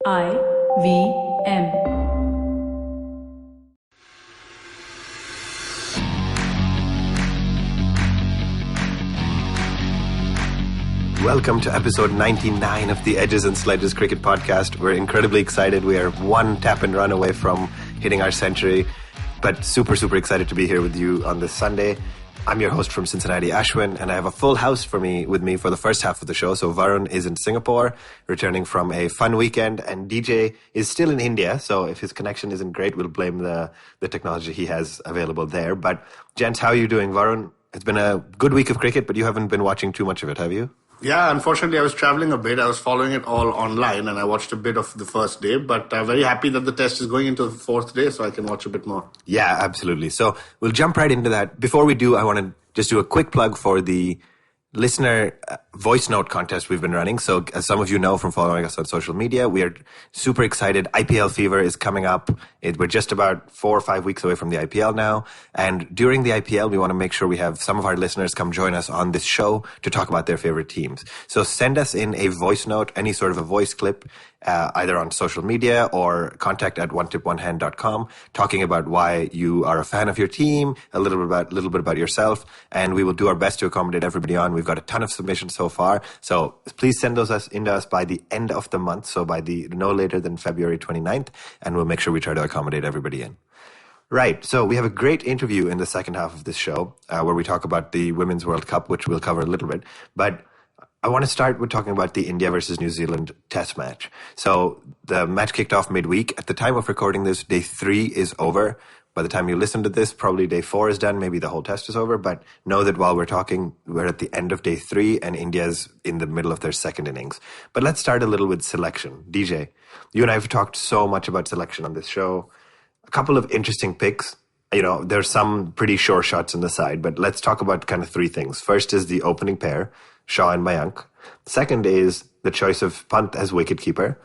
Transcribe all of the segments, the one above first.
IVM. Welcome to episode 99 of the Edges and Sledges cricket podcast. We're incredibly excited. We are one tap and run away from hitting our century, but super excited to be here with you on this Sunday. I'm your host from Cincinnati, Ashwin, and I have a full house with me for the first half of the show. So Varun is in Singapore, returning from a fun weekend, and DJ is still in India. So if his connection isn't great, we'll blame the technology he has available there. But gents, how are you doing? Varun, it's been a good week of cricket, but you haven't been watching too much of it, have you? Yeah, unfortunately, I was traveling a bit. I was following it all online, and I watched a bit of the first day. But I'm very happy that the test is going into the fourth day, so I can watch a bit more. Yeah, absolutely. So we'll jump right into that. Before we do, I want to just do a quick plug for the listener voice note contest we've been running. So as some of you know from following us on social media, we are super excited. IPL fever is coming up. We're just about 4 or 5 weeks away from the IPL now. And during the IPL, we want to make sure we have some of our listeners come join us on this show to talk about their favorite teams. So send us in a voice note, any sort of a voice clip, either on social media or contact at onetiponehand.com, talking about why you are a fan of your team, a little bit about yourself, and we will do our best to accommodate everybody on. We've got a ton of submissions so far, so please send those into us by the end of the month, so by no later than February 29th, and we'll make sure we try to accommodate everybody in. Right, so we have a great interview in the second half of this show where we talk about the Women's World Cup, which we'll cover a little bit, but I want to start with talking about the India versus New Zealand test match. So the match kicked off midweek. At the time of recording this, day 3 is over. By the time you listen to this, probably day 4 is done. Maybe the whole test is over. But know that while we're talking, we're at the end of day 3 and India's in the middle of their second innings. But let's start a little with selection. DJ, you and I have talked so much about selection on this show. A couple of interesting picks. You know, there's some pretty sure shots on the side, but let's talk about kind of 3 things. First is the opening pair, Shaw and Mayank. Second is the choice of Pant as wicketkeeper.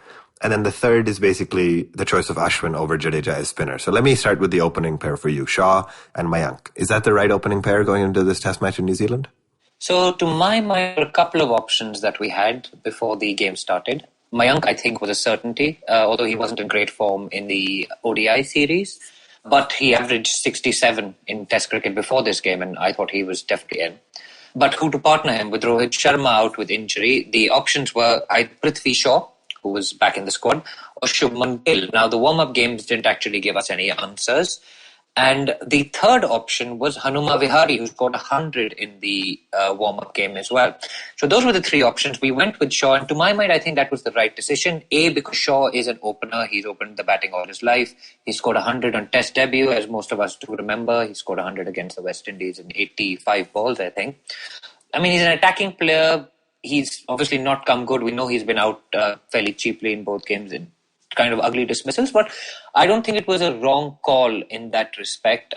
And then the third is basically the choice of Ashwin over Jadeja as spinner. So let me start with the opening pair for you, Shaw and Mayank. Is that the right opening pair going into this test match in New Zealand? So to my mind, a couple of options that we had before the game started. Mayank, I think, was a certainty, although he wasn't in great form in the ODI series. But he averaged 67 in Test cricket before this game, and I thought he was definitely in. But who to partner him with? Rohit Sharma out with injury. The options were either Prithvi Shaw, who was back in the squad, or Shubman Gill. Now, the warm-up games didn't actually give us any answers. And the third option was Hanuma Vihari, who scored 100 in the warm-up game as well. So those were the 3 options. We went with Shaw, and to my mind, I think that was the right decision. A, because Shaw is an opener. He's opened the batting all his life. He scored 100 on Test debut, as most of us do remember. He scored 100 against the West Indies in 85 balls, I think. I mean, he's an attacking player. He's obviously not come good. We know he's been out fairly cheaply in both games in kind of ugly dismissals, but I don't think it was a wrong call in that respect.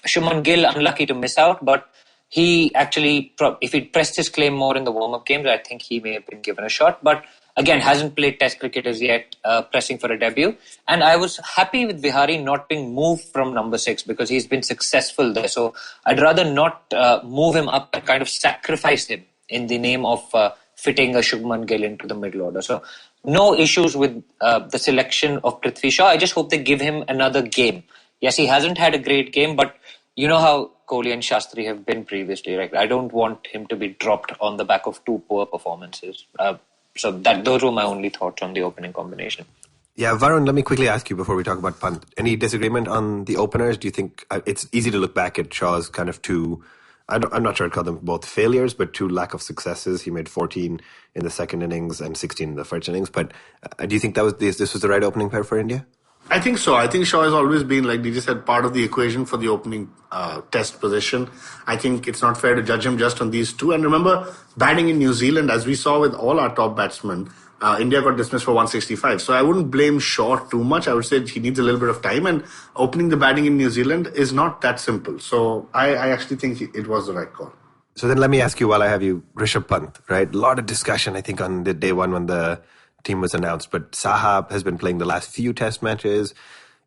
Shubman Gill, unlucky to miss out, but he actually, if he'd pressed his claim more in the warm-up games, I think he may have been given a shot. But again, hasn't played Test cricket as yet, pressing for a debut. And I was happy with Vihari not being moved from number 6 because he's been successful there. So I'd rather not move him up and kind of sacrifice him in the name of fitting a Shubman Gill into the middle order. So no issues with the selection of Prithvi Shaw. I just hope they give him another game. Yes, he hasn't had a great game, but you know how Kohli and Shastri have been previously, right? I don't want him to be dropped on the back of 2 poor performances. So those were my only thoughts on the opening combination. Yeah, Varun, let me quickly ask you before we talk about Pant. Any disagreement on the openers? Do you think it's easy to look back at Shaw's kind of 2... I'm not sure I'd call them both failures, but 2 lack of successes. He made 14 in the second innings and 16 in the first innings. But do you think this was the right opening pair for India? I think so. I think Shaw has always been, like DJ said, part of the equation for the opening test position. I think it's not fair to judge him just on these 2. And remember, batting in New Zealand, as we saw with all our top batsmen, India got dismissed for 165. So I wouldn't blame Shaw too much. I would say he needs a little bit of time. And opening the batting in New Zealand is not that simple. So I actually think it was the right call. So then let me ask you while I have you, Rishabh Pant, right? A lot of discussion, I think, on the day 1 when the team was announced. But Saha has been playing the last few test matches.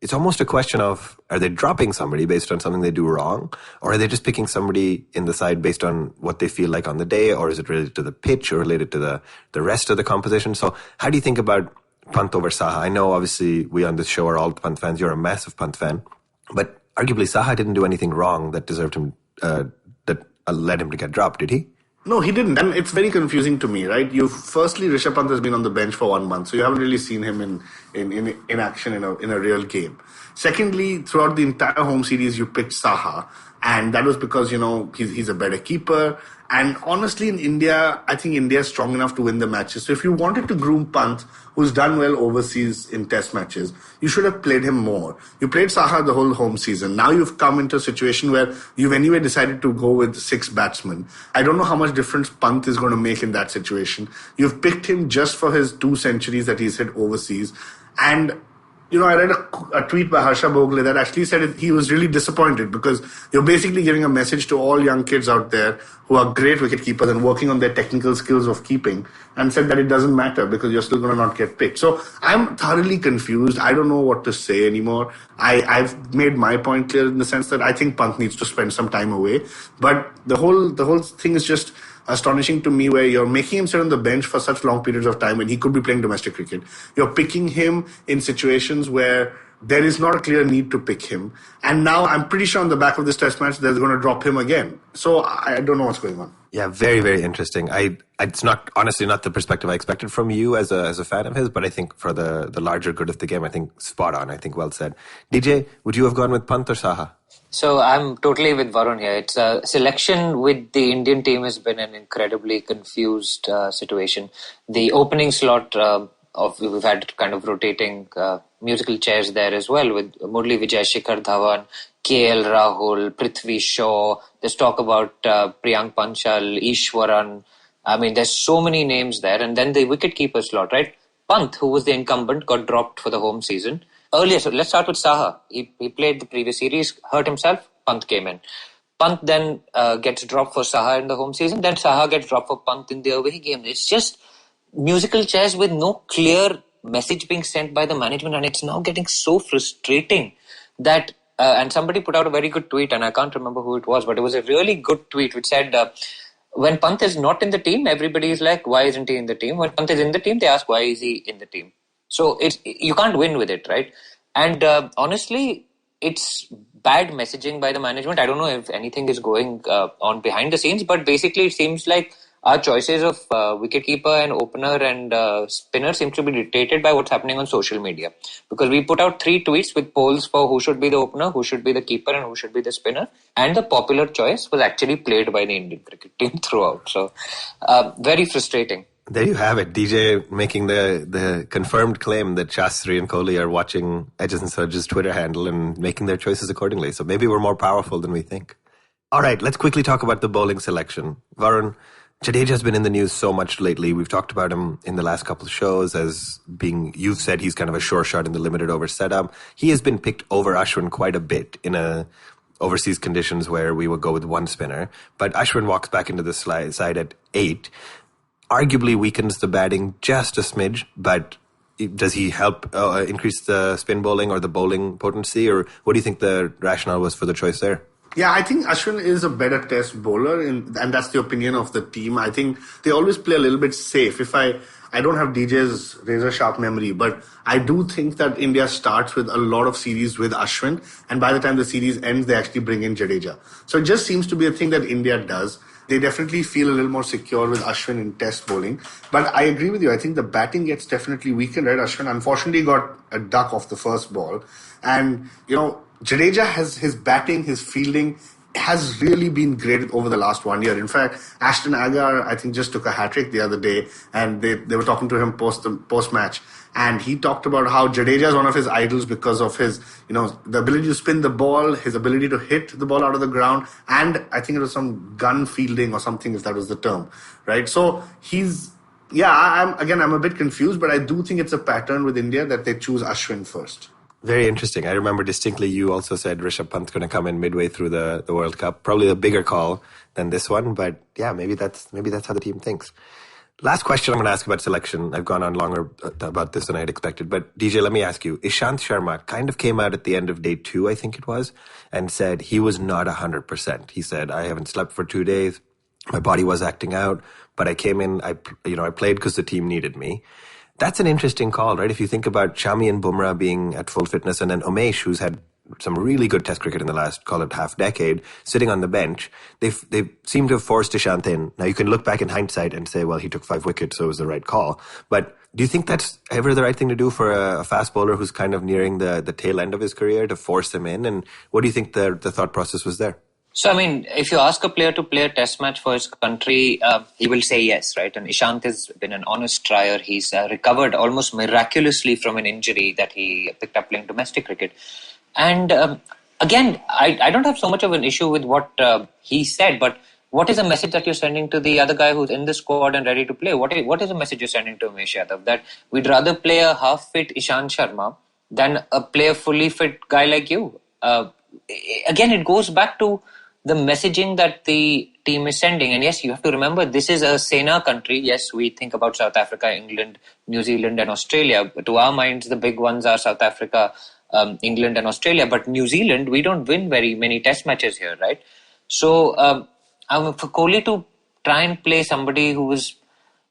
It's almost a question of, are they dropping somebody based on something they do wrong? Or are they just picking somebody in the side based on what they feel like on the day? Or is it related to the pitch or related to the rest of the composition? So how do you think about Pant over Saha. I know, obviously, we on this show are all Pant fans. You're a massive Pant fan. But arguably, Saha didn't do anything wrong that deserved him, that led him to get dropped, did he? No, he didn't. And it's very confusing to me, right? Firstly, Rishabh Pant has been on the bench for 1 month, so you haven't really seen him in action in a real game. Secondly, throughout the entire home series, you picked Saha, and that was because, he's a better keeper. And honestly, in India, I think India is strong enough to win the matches. So if you wanted to groom Pant, who's done well overseas in test matches, you should have played him more. You played Saha the whole home season. Now you've come into a situation where you've anyway decided to go with 6 batsmen. I don't know how much difference Pant is going to make in that situation. You've picked him just for his 2 centuries that he's hit overseas. And I read a tweet by Harsha Bogle that actually said he was really disappointed because you're basically giving a message to all young kids out there who are great wicket keepers and working on their technical skills of keeping, and said that it doesn't matter because you're still going to not get picked. So I'm thoroughly confused. I don't know what to say anymore. I've made my point clear in the sense that I think Pant needs to spend some time away. But the whole thing is just astonishing to me, where you're making him sit on the bench for such long periods of time when he could be playing domestic cricket. You're picking him in situations where there is not a clear need to pick him. And now I'm pretty sure on the back of this test match, they're going to drop him again. So I don't know what's going on. Yeah, very, very interesting. It's not, honestly, not the perspective I expected from you as a fan of his, but I think for the larger good of the game, I think spot on. I think well said. DJ, would you have gone with Pant or Saha? So I'm totally with Varun here. It's a selection with the Indian team has been an incredibly confused situation. The opening slot we've had kind of rotating musical chairs there as well, with Murli Vijay, Shikhar Dhawan, KL Rahul, Prithvi Shaw. There's talk about Priyank Panchal, Ishwaran. I mean, there's so many names there. And then the wicketkeeper slot, right? Pant, who was the incumbent, got dropped for the home season. Earlier, so let's start with Saha. He played the previous series, hurt himself, Pant came in. Pant then gets dropped for Saha in the home season, then Saha gets dropped for Pant in the away game. It's just musical chairs with no clear message being sent by the management, and it's now getting so frustrating that, and somebody put out a very good tweet, and I can't remember who it was, but it was a really good tweet which said, when Pant is not in the team, everybody is like, why isn't he in the team? When Pant is in the team, they ask, why is he in the team? So you can't win with it, right? And honestly, it's bad messaging by the management. I don't know if anything is going on behind the scenes, but basically it seems like our choices of wicketkeeper and opener and spinner seems to be dictated by what's happening on social media. Because we put out 3 tweets with polls for who should be the opener, who should be the keeper, and who should be the spinner. And the popular choice was actually played by the Indian cricket team throughout. So very frustrating. There you have it. DJ making the confirmed claim that Shastri and Kohli are watching Edges and Surge's Twitter handle and making their choices accordingly. So maybe we're more powerful than we think. All right, let's quickly talk about the bowling selection. Varun, Jadeja's been in the news so much lately. We've talked about him in the last couple of shows as being, you've said he's kind of a sure shot in the limited over setup. He has been picked over Ashwin quite a bit in overseas conditions where we would go with 1 spinner. But Ashwin walks back into the side at 8. Arguably weakens the batting just a smidge, but does he help increase the spin bowling or the bowling potency? Or what do you think the rationale was for the choice there? Yeah, I think Ashwin is a better test bowler, and that's the opinion of the team. I think they always play a little bit safe. If I don't have DJ's razor-sharp memory, but I do think that India starts with a lot of series with Ashwin, and by the time the series ends, they actually bring in Jadeja. So it just seems to be a thing that India does. They definitely feel a little more secure with Ashwin in test bowling. But I agree with you. I think the batting gets definitely weakened, right? Ashwin unfortunately got a duck off the first ball. And, Jadeja has his batting, his fielding has really been great over the last 1 year. In fact, Ashton Agar, I think, just took a hat-trick the other day, and they were talking to him post-match. And he talked about how Jadeja is one of his idols because of his, the ability to spin the ball, his ability to hit the ball out of the ground, and I think it was some gun fielding or something, if that was the term, right? So I'm a bit confused, but I do think it's a pattern with India that they choose Ashwin first. Very interesting. I remember distinctly you also said Rishabh Pant's going to come in midway through the World Cup. Probably a bigger call than this one, but yeah, maybe that's how the team thinks. Last question I'm going to ask about selection. I've gone on longer about this than I had expected, but DJ, let me ask you. Ishant Sharma kind of came out at the end of day 2, I think it was, and said he was not 100%. He said, I haven't slept for 2 days. My body was acting out, but I came in, I played because the team needed me. That's an interesting call, right? If you think about Shami and Bumrah being at full fitness, and then Umesh, who's had some really good test cricket in the last, call it half decade, sitting on the bench, they seem to have forced Ishant in. Now, you can look back in hindsight and say, well, he took 5 wickets, so it was the right call. But do you think that's ever the right thing to do for a fast bowler who's kind of nearing the tail end of his career, to force him in? And what do you think the thought process was there? So, I mean, if you ask a player to play a test match for his country, he will say yes, right? And Ishant has been an honest trier. He's recovered almost miraculously from an injury that he picked up playing domestic cricket. And again, I don't have so much of an issue with what he said, but what is the message that you're sending to the other guy who's in the squad and ready to play? What is the message you're sending to Umesh Yadav? That we'd rather play a half-fit Ishant Sharma than play a fully fit guy like you? Again, it goes back to the messaging that the team is sending. And yes, you have to remember, this is a Sena country. Yes, we think about South Africa, England, New Zealand and Australia. But to our minds, the big ones are South Africa, England and Australia. But New Zealand, we don't win very many test matches here, right? So for Kohli to try and play somebody who was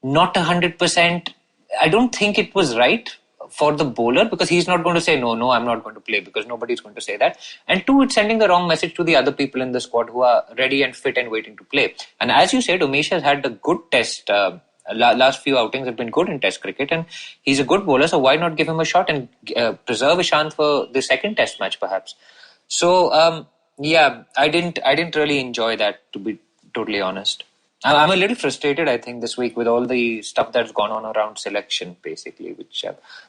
not 100%, I don't think it was right for the bowler, because he's not going to say, no, I'm not going to play, because nobody's going to say that. And 2, it's sending the wrong message to the other people in the squad who are ready and fit and waiting to play. And as you said, Umesh has had a good test. Last few outings have been good in test cricket, and he's a good bowler, so why not give him a shot and preserve Ishant for the second test match perhaps? So, I didn't really enjoy that, to be totally honest. I'm a little frustrated, I think, this week with all the stuff that's gone on around selection, basically, which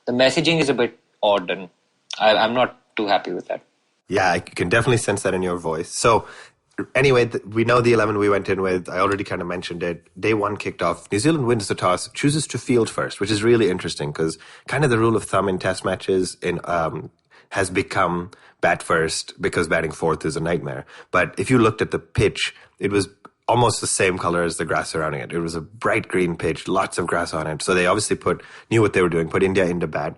the messaging is a bit odd, and I'm not too happy with that. Yeah, I can definitely sense that in your voice. So anyway, we know the 11 we went in with. I already kind of mentioned it. Day 1 kicked off. New Zealand wins the toss, chooses to field first, which is really interesting, because kind of the rule of thumb in test matches has become bat first, because batting fourth is a nightmare. But if you looked at the pitch, it was almost the same color as the grass surrounding it. It was a bright green pitch, lots of grass on it. So they obviously knew what they were doing, put India into bat.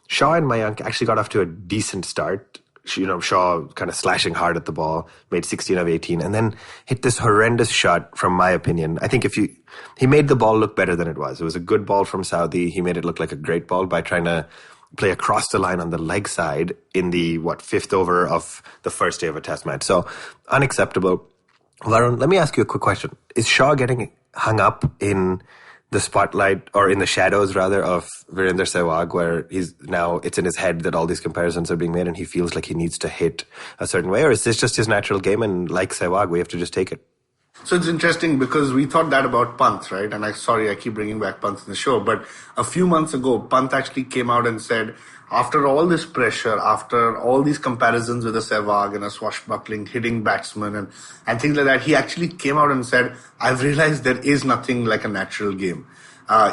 Shaw and Mayank actually got off to a decent start. Shaw kind of slashing hard at the ball, made 16 of 18, and then hit this horrendous shot, from my opinion. I think he made the ball look better than it was. It was a good ball from Saudi. He made it look like a great ball by trying to play across the line on the leg side in the, 5th over of the first day of a test match. So unacceptable. Varun, let me ask you a quick question. Is Shaw getting hung up in the spotlight, or in the shadows rather, of Virender Sehwag, where it's in his head that all these comparisons are being made and he feels like he needs to hit a certain way? Or is this just his natural game, and like Sehwag, we have to just take it? So it's interesting, because we thought that about Pant, right? And I keep bringing back Pant in the show, but a few months ago, Pant actually came out and said, after all this pressure, after all these comparisons with a Sehwag and a swashbuckling hitting batsman and things like that, he actually came out and said, I've realized there is nothing like a natural game.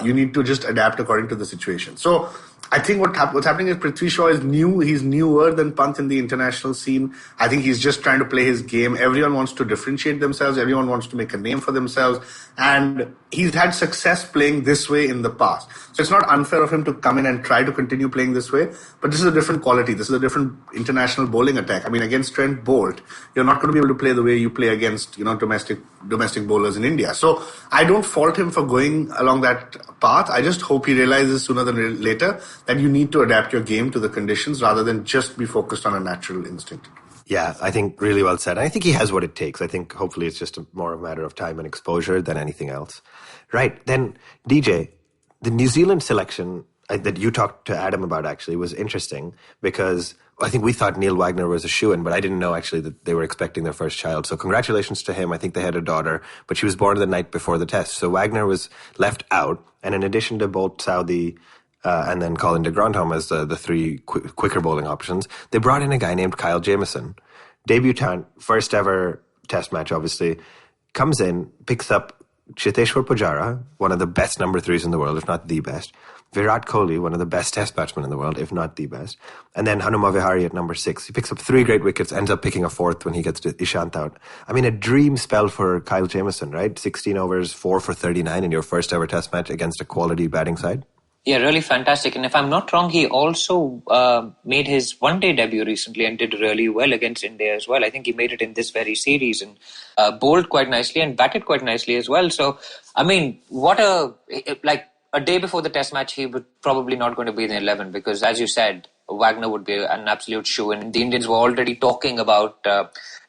You need to just adapt according to the situation. So I think what's happening is Prithvi Shaw is new. He's newer than Pant in the international scene. I think he's just trying to play his game. Everyone wants to differentiate themselves. Everyone wants to make a name for themselves. And he's had success playing this way in the past. So it's not unfair of him to come in and try to continue playing this way. But this is a different quality. This is a different international bowling attack. I mean, against Trent Bolt, you're not going to be able to play the way you play against, domestic bowlers in India. So I don't fault him for going along that path. I just hope he realizes sooner than later that you need to adapt your game to the conditions rather than just be focused on a natural instinct. Yeah, I think really well said. I think he has what it takes. I think hopefully it's just more a matter of time and exposure than anything else. Right, then DJ, the New Zealand selection that you talked to Adam about actually was interesting, because I think we thought Neil Wagner was a shoo-in, but I didn't know actually that they were expecting their first child. So congratulations to him. I think they had a daughter, but she was born the night before the test. So Wagner was left out. And in addition to Bolt, Saudi, and then Colin de Grandhomme as the 3 quicker bowling options, they brought in a guy named Kyle Jamieson. Debutant, first ever test match, obviously, comes in, picks up Chiteshwar Pujara, one of the best number 3s in the world, if not the best. Virat Kohli, one of the best test batsmen in the world, if not the best. And then Hanuma Vihari at number 6. He picks up 3 great wickets, ends up picking a 4th when he gets to Ishant out. I mean, a dream spell for Kyle Jamieson, right? 16 overs, 4 for 39 in your first ever test match against a quality batting side. Yeah, really fantastic. And if I'm not wrong, he also made his one-day debut recently and did really well against India as well. I think he made it in this very series and bowled quite nicely and batted quite nicely as well. So, I mean, a day before the test match, he would probably not going to be in the 11 because, as you said, Wagner would be an absolute shoo-in. The Indians were already talking about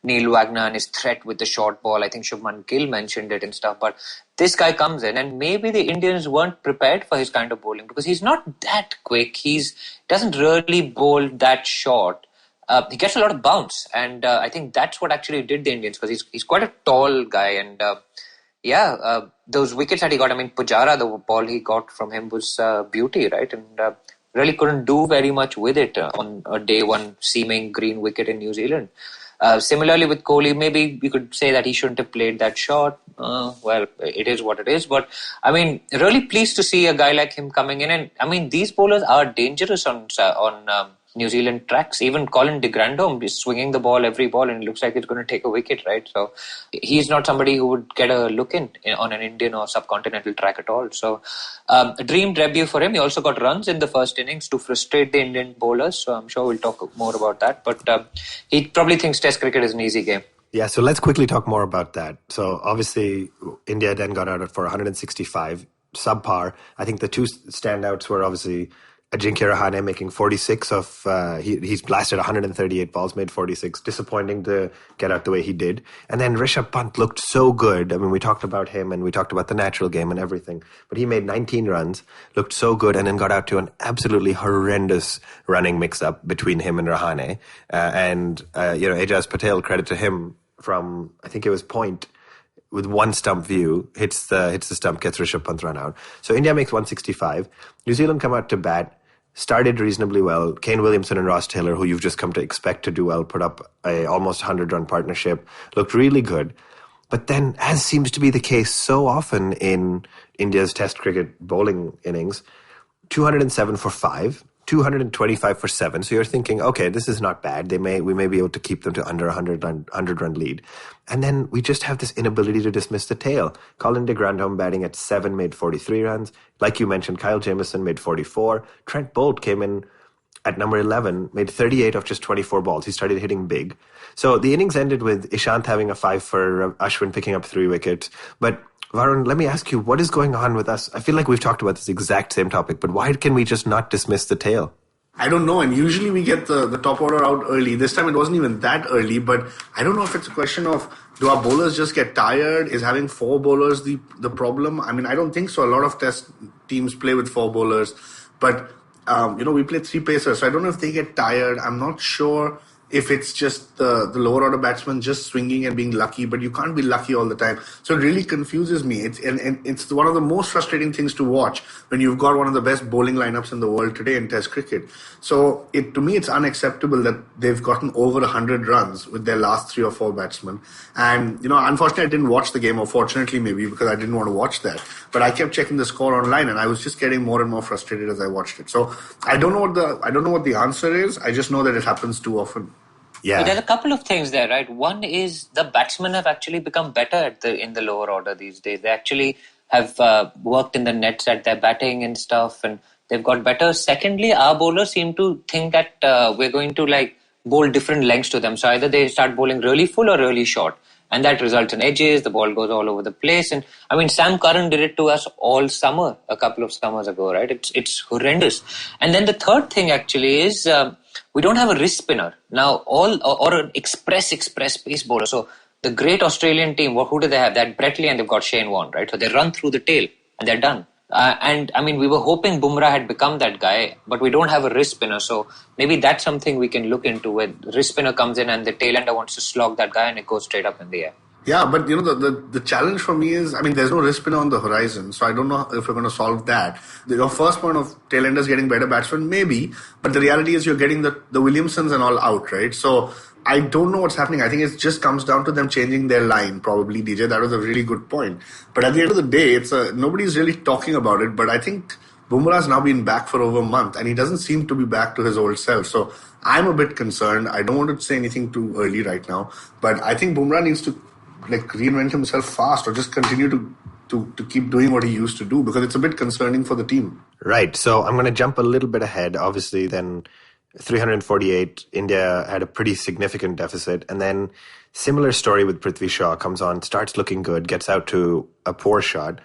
Neil Wagner and his threat with the short ball. I think Shubman Gill mentioned it and stuff. But this guy comes in, and maybe the Indians weren't prepared for his kind of bowling because he's not that quick. He doesn't really bowl that short. He gets a lot of bounce, and I think that's what actually did the Indians because he's quite a tall guy. And those wickets that he got, I mean, Pujara, the ball he got from him was beauty, right? And really couldn't do very much with it on a day one seeming green wicket in New Zealand. Similarly with Kohli, maybe we could say that he shouldn't have played that shot. Well, it is what it is. But, I mean, really pleased to see a guy like him coming in. And, I mean, these bowlers are dangerous on New Zealand tracks. Even Colin de Grandhomme is swinging the ball every ball and it looks like it's going to take a wicket, right? So he's not somebody who would get a look in on an Indian or subcontinental track at all. So a dream debut for him. He also got runs in the first innings to frustrate the Indian bowlers. So I'm sure we'll talk more about that. But he probably thinks Test cricket is an easy game. Yeah, so let's quickly talk more about that. So obviously India then got out for 165, subpar. I think the two standouts were obviously Ajinkya Rahane making 46 of, he's blasted 138 balls, made 46. Disappointing to get out the way he did. And then Rishabh Pant looked so good. I mean, we talked about him and we talked about the natural game and everything. But he made 19 runs, looked so good, and then got out to an absolutely horrendous running mix-up between him and Rahane. Ajaz Patel, credit to him from, I think it was point, with one stump view, hits the stump, gets Rishabh Pant run out. So India makes 165. New Zealand come out to bat. Started reasonably well. Kane Williamson and Ross Taylor, who you've just come to expect to do well, put up a almost 100-run partnership. Looked really good. But then, as seems to be the case so often in India's Test cricket bowling innings, 207 for 5, 225 for 7. So you're thinking, okay, this is not bad. We may be able to keep them to under 100-run lead. And then we just have this inability to dismiss the tail. Colin de Grandhomme batting at 7 made 43 runs. Like you mentioned, Kyle Jamieson made 44. Trent Bolt came in at number 11, made 38 of just 24 balls. He started hitting big. So the innings ended with Ishant having a 5 for Ashwin picking up 3 wickets. But Varun, let me ask you, what is going on with us? I feel like we've talked about this exact same topic, but why can we just not dismiss the tail? I don't know, and usually we get the top order out early. This time it wasn't even that early, but I don't know if it's a question of, do our bowlers just get tired? Is having 4 bowlers the problem? I mean, I don't think so. A lot of Test teams play with 4 bowlers, but we play 3 pacers, so I don't know if they get tired. I'm not sure if it's just the lower order batsman just swinging and being lucky, but you can't be lucky all the time. So it really confuses me. It's one of the most frustrating things to watch when you've got one of the best bowling lineups in the world today in Test cricket. So to me, it's unacceptable that they've gotten over 100 runs with their last 3 or 4 batsmen. And, unfortunately, I didn't watch the game, or fortunately maybe, because I didn't want to watch that. But I kept checking the score online, and I was just getting more and more frustrated as I watched it. So I don't know what the answer is. I just know that it happens too often. Yeah. But there's a couple of things there, right? One is the batsmen have actually become better in the lower order these days. They actually have worked in the nets at their batting and stuff, and they've got better. Secondly, our bowlers seem to think that we're going to bowl different lengths to them. So either they start bowling really full or really short, and that results in edges. The ball goes all over the place. And I mean, Sam Curran did it to us all summer, a couple of summers ago, right? It's horrendous. And then the third thing actually is we don't have a wrist spinner now, or an express pace bowler. So the great Australian team, who do they have? They had Brett Lee and they've got Shane Warne, right? So they run through the tail and they're done. And I mean, we were hoping Bumrah had become that guy, but we don't have a wrist spinner. So maybe that's something we can look into, where the wrist spinner comes in and the tail ender wants to slog that guy and it goes straight up in the air. Yeah, but the challenge for me is, I mean, there's no wrist spinner on the horizon, so I don't know if we're going to solve that. Your first point of tailenders getting better batsmen, maybe, but the reality is you're getting the Williamsons and all out, right? So I don't know what's happening. I think it just comes down to them changing their line, probably, DJ. That was a really good point. But at the end of the day, nobody's really talking about it, but I think Bumrah's now been back for over a month, and he doesn't seem to be back to his old self. So I'm a bit concerned. I don't want to say anything too early right now, but I think Bumrah needs to reinvent himself fast, or just continue to keep doing what he used to do, because it's a bit concerning for the team. Right. So I'm going to jump a little bit ahead. Obviously, then 348, India had a pretty significant deficit. And then similar story with Prithvi Shaw, comes on, starts looking good, gets out to a poor shot.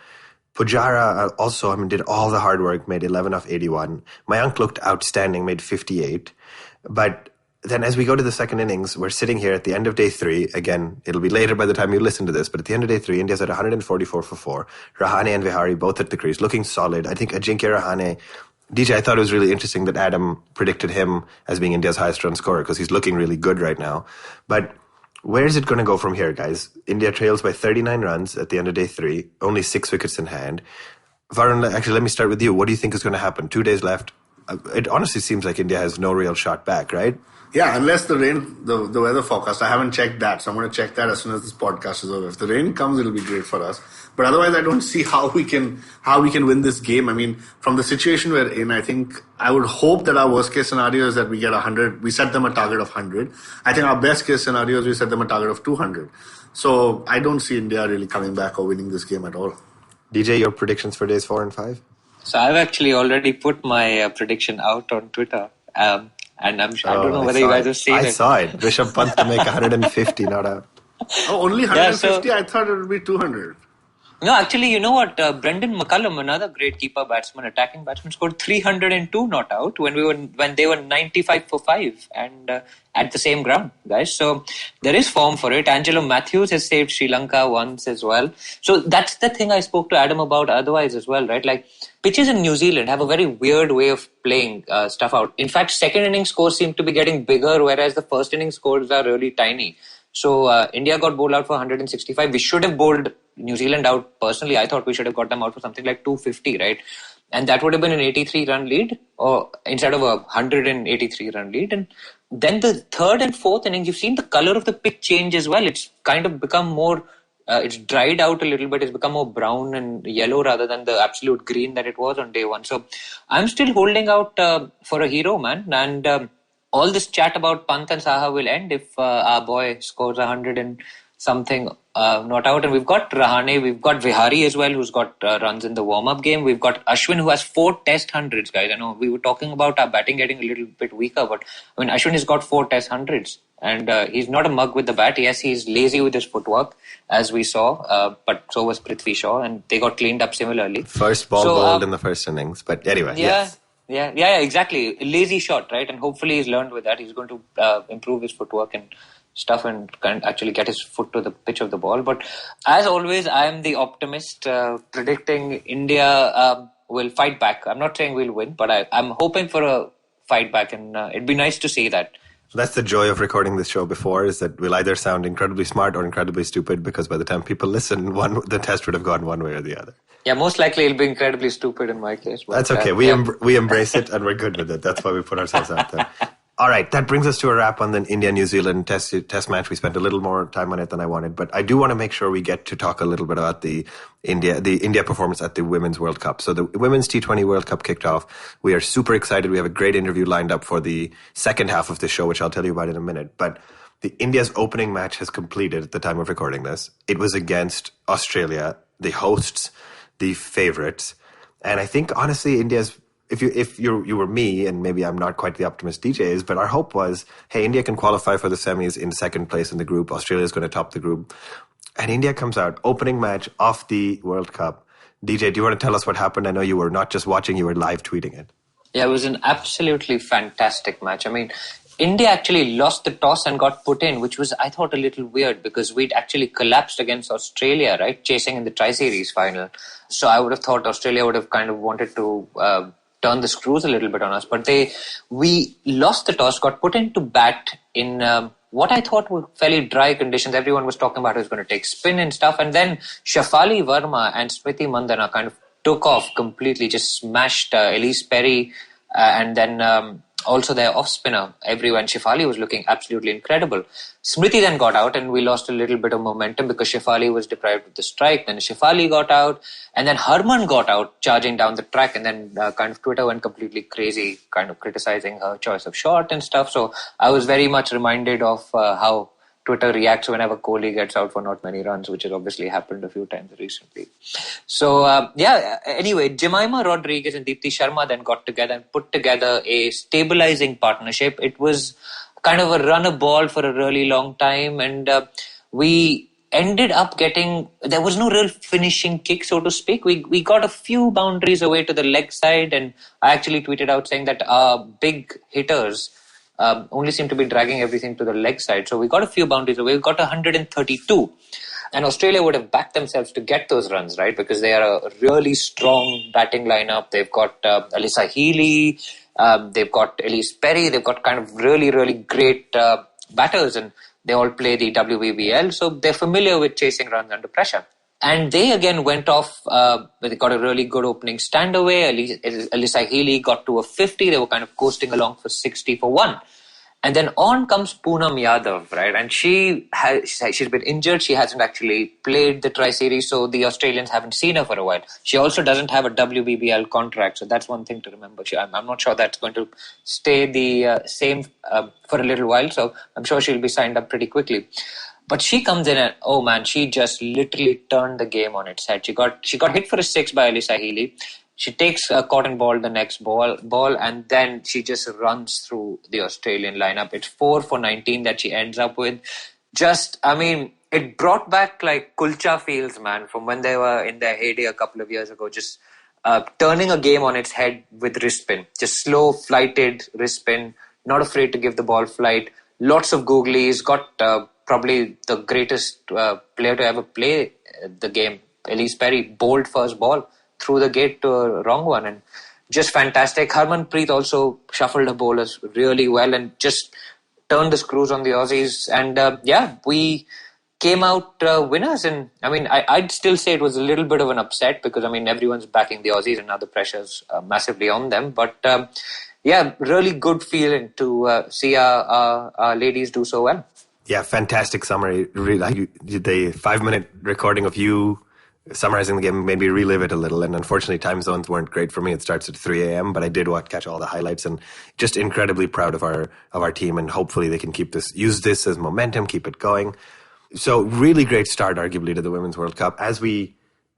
Pujara also, did all the hard work, made 11 off 81. Mayank looked outstanding, made 58. But then as we go to the second innings, we're sitting here at the end of day 3. Again, it'll be later by the time you listen to this, but at the end of day 3, India's at 144 for 4. Rahane and Vihari both at the crease, looking solid. I think Ajinkya Rahane, DJ, I thought it was really interesting that Adam predicted him as being India's highest run scorer because he's looking really good right now. But where is it going to go from here, guys? India trails by 39 runs at the end of day 3, only 6 wickets in hand. Varun, actually, let me start with you. What do you think is going to happen? 2 days left. It honestly seems like India has no real shot back, right? Yeah, unless the rain, the weather forecast. I haven't checked that, so I'm going to check that as soon as this podcast is over. If the rain comes, it'll be great for us. But otherwise, I don't see how we can win this game. From the situation we're in, I think I would hope that our worst case scenario is that we get 100. We set them a target of 100. I think our best case scenario is we set them a target of 200. So I don't see India really coming back or winning this game at all. DJ, your predictions for days 4 and 5? So I've actually already put my prediction out on Twitter. And I don't know whether you guys have seen it. I saw it. Rishabh Pant to make 150, not out. Oh, only 150? I thought it would be 200. No, actually, you know what? Brendan McCullum, another great keeper batsman, attacking batsman, scored 302 not out when they were 95 for 5 and at the same ground, guys. So there is form for it. Angelo Matthews has saved Sri Lanka once as well. So that's the thing I spoke to Adam about otherwise as well, right? Like, pitches in New Zealand have a very weird way of playing stuff out. In fact, second inning scores seem to be getting bigger, whereas the first inning scores are really tiny. So India got bowled out for 165. We should have bowled New Zealand out. Personally, I thought we should have got them out for something like 250, right? And that would have been an 83-run lead, or instead of a 183-run lead. And then the third and fourth innings, you've seen the color of the pitch change as well. It's kind of become more, it's dried out a little bit. It's become more brown and yellow rather than the absolute green that it was on day 1. So I'm still holding out for a hero, man. And all this chat about Pant and Saha will end if our boy scores 100 and something not out. And we've got Rahane, we've got Vihari as well, who's got runs in the warm-up game. We've got Ashwin, who has 4 test hundreds, guys. I know we were talking about our batting getting a little bit weaker, but Ashwin has got 4 test hundreds. And he's not a mug with the bat. Yes, he's lazy with his footwork, as we saw. But so was Prithvi Shaw, and they got cleaned up similarly. First ball bowled in the first innings. But anyway, yes. Yeah, exactly. Lazy shot, right? And hopefully he's learned with that. He's going to improve his footwork and stuff and can actually get his foot to the pitch of the ball. But as always, I am the optimist, predicting India will fight back. I'm not saying we'll win, but I'm hoping for a fight back, and it'd be nice to see that. That's the joy of recording this show before, is that we'll either sound incredibly smart or incredibly stupid, because by the time people listen, the test would have gone one way or the other. Yeah, most likely it'll be incredibly stupid in my case. But that's okay. We embrace it and we're good with it. That's why we put ourselves out there. All right, that brings us to a wrap on the India-New Zealand test match. We spent a little more time on it than I wanted, but I do want to make sure we get to talk a little bit about the India performance at the Women's World Cup. So the Women's T20 World Cup kicked off. We are super excited. We have a great interview lined up for the second half of the show, which I'll tell you about in a minute. But the India's opening match has completed at the time of recording this. It was against Australia, the hosts, the favorites. And I think, honestly, India's, if you were me, and maybe I'm not quite the optimist DJ is, but our hope was, hey, India can qualify for the semis in second place in the group. Australia is going to top the group. And India comes out, opening match of the World Cup. DJ, do you want to tell us what happened? I know you were not just watching, you were live tweeting it. Yeah, it was an absolutely fantastic match. I mean, India actually lost the toss and got put in, which was, I thought, a little weird because we'd actually collapsed against Australia, right? Chasing in the Tri-Series final. So I would have thought Australia would have kind of wanted to turn the screws a little bit on us. But we lost the toss, got put into bat in what I thought were fairly dry conditions. Everyone was talking about who's going to take spin and stuff. And then Shafali Verma and Smriti Mandhana kind of took off completely, just smashed Elise Perry and then also their off-spinner, everyone. Shefali was looking absolutely incredible. Smriti then got out and we lost a little bit of momentum because Shefali was deprived of the strike. Then Shefali got out and then Harman got out charging down the track, and then kind of Twitter went completely crazy, kind of criticizing her choice of shot and stuff. So I was very much reminded of how Twitter reacts whenever Kohli gets out for not many runs, which has obviously happened a few times recently. So, anyway, Jemima Rodriguez and Deepti Sharma then got together and put together a stabilizing partnership. It was kind of a run a ball for a really long time, and we ended up there was no real finishing kick, so to speak. We got a few boundaries away to the leg side, and I actually tweeted out saying that our big hitters only seem to be dragging everything to the leg side. So we got a few boundaries away. We got 132. And Australia would have backed themselves to get those runs, right? Because they are a really strong batting lineup. They've got Alyssa Healy, they've got Elise Perry, they've got kind of really, really great batters, and they all play the WBBL, so they're familiar with chasing runs under pressure. And they again went off, they got a really good opening stand away. Alyssa Healy got to a 50, they were kind of coasting along for 60 for 1. And then on comes Poonam Yadav, right? And she's been injured. She hasn't actually played the Tri-Series, so the Australians haven't seen her for a while. She also doesn't have a WBBL contract, so that's one thing to remember. I'm not sure that's going to stay the same for a little while, so I'm sure she'll be signed up pretty quickly. But she comes in and, oh man, she just literally turned the game on its head. She got hit for a 6 by Alyssa Healy. She takes a cotton ball, the next ball, and then she just runs through the Australian lineup. It's 4 for 19 that she ends up with. It brought back like Kulcha feels, man, from when they were in their heyday a couple of years ago. Just turning a game on its head with wrist spin. Just slow, flighted wrist spin, not afraid to give the ball flight. Lots of googlies, got probably the greatest player to ever play the game, Elise Perry, bowled first ball through the gate to a wrong one, and just fantastic. Harmanpreet also shuffled her bowlers really well and just turned the screws on the Aussies. And we came out winners. And I'd still say it was a little bit of an upset because everyone's backing the Aussies and now the pressure's massively on them. But really good feeling to see our ladies do so well. Yeah, fantastic summary. Really, the 5-minute recording of you summarizing the game made me relive it a little, and unfortunately time zones weren't great for me. It starts at 3 a.m., but I did catch all the highlights, and just incredibly proud of our team, and hopefully they can use this as momentum, keep it going. So really great start, arguably, to the Women's World Cup. As we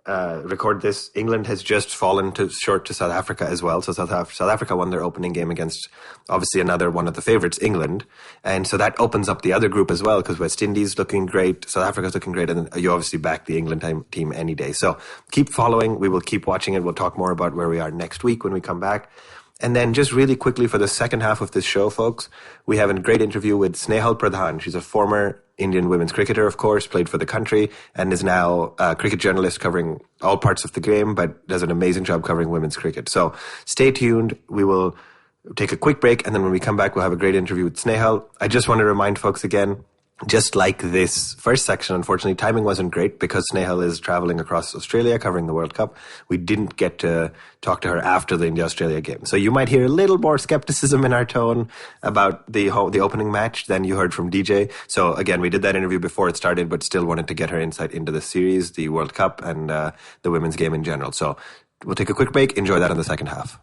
record this, England has just fallen short to South Africa as well. So South Africa won their opening game against, obviously, another one of the favourites, England. And so that opens up the other group as well, because West Indies looking great, South Africa's looking great, and you obviously back the England team any day. So keep following. We will keep watching it. We'll talk more about where we are next week when we come back. And then just really quickly for the second half of this show, folks, we have a great interview with Snehal Pradhan. She's a former Indian women's cricketer, of course, played for the country, and is now a cricket journalist covering all parts of the game, but does an amazing job covering women's cricket. So stay tuned. We will take a quick break, and then when we come back, we'll have a great interview with Snehal. I just want to remind folks again, just like this first section, unfortunately, timing wasn't great because Snehal is traveling across Australia covering the World Cup. We didn't get to talk to her after the India-Australia game. So you might hear a little more skepticism in our tone about the opening match than you heard from DJ. So again, we did that interview before it started, but still wanted to get her insight into the series, the World Cup, and the women's game in general. So we'll take a quick break. Enjoy that in the second half.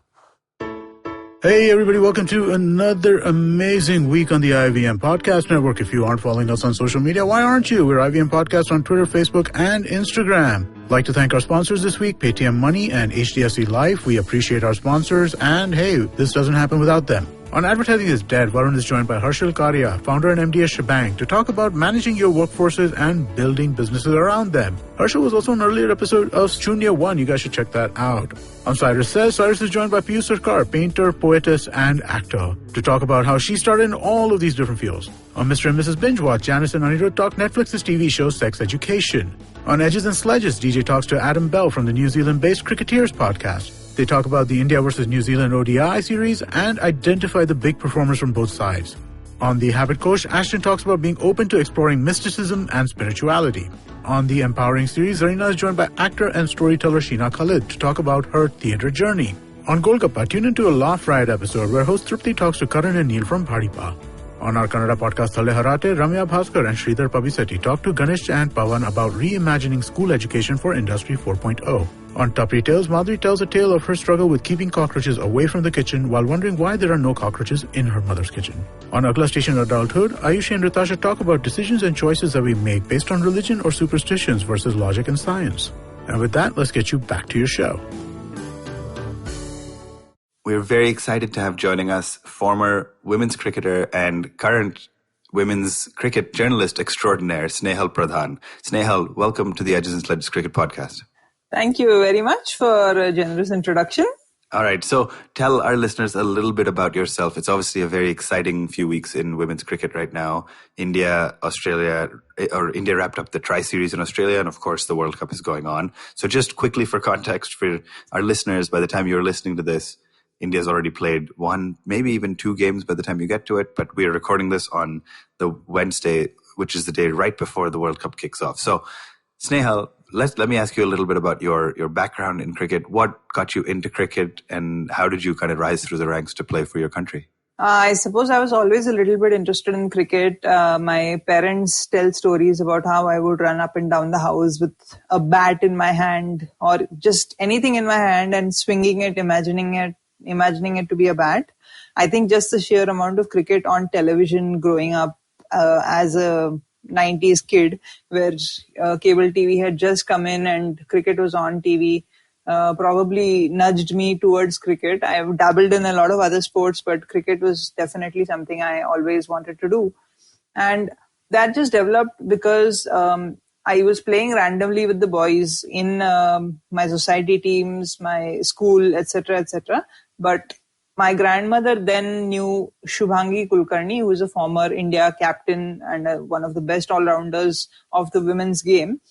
Hey everybody, welcome to another amazing week on the IVM Podcast Network. If you aren't following us on social media, why aren't you? We're IVM Podcast on Twitter, Facebook, and Instagram. I'd like to thank our sponsors this week, Paytm Money and HDFC Life. We appreciate our sponsors, and hey, this doesn't happen without them. On Advertising is Dead, Varun is joined by Harshal Karia, founder and MD at Shebang, to talk about managing your workforces and building businesses around them. Harshal was also an earlier episode of Shunya 1. You guys should check that out. On Cyrus Says, Cyrus is joined by Piyush Sarkar, painter, poetess, and actor, to talk about how she started in all of these different fields. On Mr. and Mrs. Binge Watch, Janice and Anirudh talk Netflix's TV show Sex Education. On Edges and Sledges, DJ talks to Adam Bell from the New Zealand-based Cricketers podcast. They talk about the India versus New Zealand ODI series and identify the big performers from both sides. On The Habit Coach, Ashton talks about being open to exploring mysticism and spirituality. On the Empowering series, Zarina is joined by actor and storyteller Sheena Khalid to talk about her theatre journey. On Golgappa, tune into a Laugh Riot episode where host Tripti talks to Karan and Neil from Bharipa. On our Kannada podcast Thale Harate, Ramya Bhaskar and Sridhar Pabisetti talk to Ganesh and Pawan about reimagining school education for Industry 4.0. On Tapri Tales, Madhuri tells a tale of her struggle with keeping cockroaches away from the kitchen while wondering why there are no cockroaches in her mother's kitchen. On Agla Station Adulthood, Ayushi and Ritasha talk about decisions and choices that we make based on religion or superstitions versus logic and science. And with that, let's get you back to your show. We're very excited to have joining us former women's cricketer and current women's cricket journalist extraordinaire, Snehal Pradhan. Snehal, welcome to the Edges and Sledges Cricket Podcast. Thank you very much for a generous introduction. All right, so tell our listeners a little bit about yourself. It's obviously a very exciting few weeks in women's cricket right now. India wrapped up the Tri-Series in Australia, and of course the World Cup is going on. So just quickly for context for our listeners, by the time you're listening to this, India's already played one, maybe even two games by the time you get to it, but we are recording this on the Wednesday, which is the day right before the World Cup kicks off. So Snehal, let me ask you a little bit about your background in cricket. What got you into cricket and how did you kind of rise through the ranks to play for your country? I suppose I was always a little bit interested in cricket. My parents tell stories about how I would run up and down the house with a bat in my hand or just anything in my hand and swinging it, imagining it to be a bat. I think just the sheer amount of cricket on television growing up as a 90s kid where cable TV had just come in and cricket was on TV probably nudged me towards cricket. I've dabbled in a lot of other sports, but cricket was definitely something I always wanted to do. And that just developed because I was playing randomly with the boys in my society teams, my school, etc., etc. But my grandmother then knew Shubhangi Kulkarni, who is a former India captain and one of the best all-rounders of the women's game.